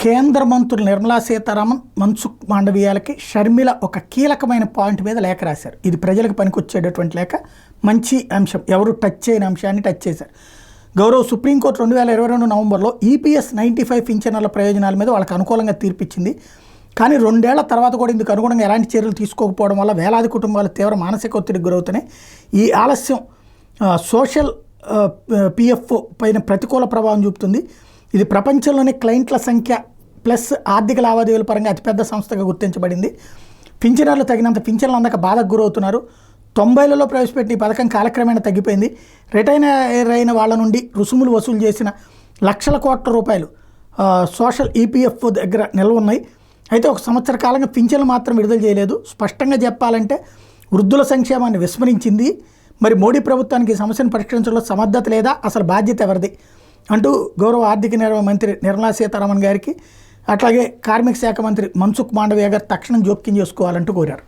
కేంద్ర మంత్రులు నిర్మలా సీతారామన్, మన్సుఖ్ మాండవీయాలకి షర్మిల ఒక కీలకమైన పాయింట్ మీద లేఖ రాశారు. ఇది ప్రజలకు పనికొచ్చేటటువంటి లేఖ, మంచి అంశం, ఎవరు టచ్ చేయని అంశాన్ని టచ్ చేశారు. గౌరవ సుప్రీంకోర్టు 2022 నవంబర్లో ఈపీఎస్ 95 పింఛనర్ల ప్రయోజనాల మీద వాళ్ళకి అనుకూలంగా తీర్పిచ్చింది. కానీ 2 ఏళ్ల తర్వాత కూడా ఇందుకు అనుగుణంగా ఎలాంటి చర్యలు తీసుకోకపోవడం వల్ల వేలాది కుటుంబాలు తీవ్ర మానసిక ఒత్తిడికి గురవుతున్నాయి. ఈ ఆలస్యం సోషల్ పిఎఫ్ పైన ప్రతికూల ప్రభావం చూపుతుంది. ఇది ప్రపంచంలోని క్లయింట్ల సంఖ్య ప్లస్ ఆర్థిక లావాదేవీల పరంగా అతిపెద్ద సంస్థగా గుర్తించబడింది. పింఛనర్లు తగినంత పింఛన్లు అందక బాధకు గురవుతున్నారు. 90లలో ప్రవేశపెట్టిన ఈ పథకం కాలక్రమేణా తగ్గిపోయింది. రిటైర్ అయిన వాళ్ళ నుండి రుసుములు వసూలు చేసిన లక్షల కోట్ల రూపాయలు సోషల్ ఈపీఎఫ్ దగ్గర నిల్వ ఉన్నాయి. అయితే 1 సంవత్సర కాలంగా పింఛన్లు మాత్రం విడుదల చేయలేదు. స్పష్టంగా చెప్పాలంటే వృద్ధుల సంక్షేమాన్ని విస్మరించింది. మరి మోడీ ప్రభుత్వానికి ఈ సమస్యను పరిష్కరించడంలో సమర్థత లేదా, అసలు బాధ్యత ఎవరిది అంటూ గౌరవ ఆర్థిక నిర్వహణ మంత్రి నిర్మలా సీతారామన్ గారికి, అట్లాగే కార్మిక శాఖ మంత్రి మన్సుఖ్ మాండవీయ గారు తక్షణం జోక్యం చేసుకోవాలంటూ కోరారు.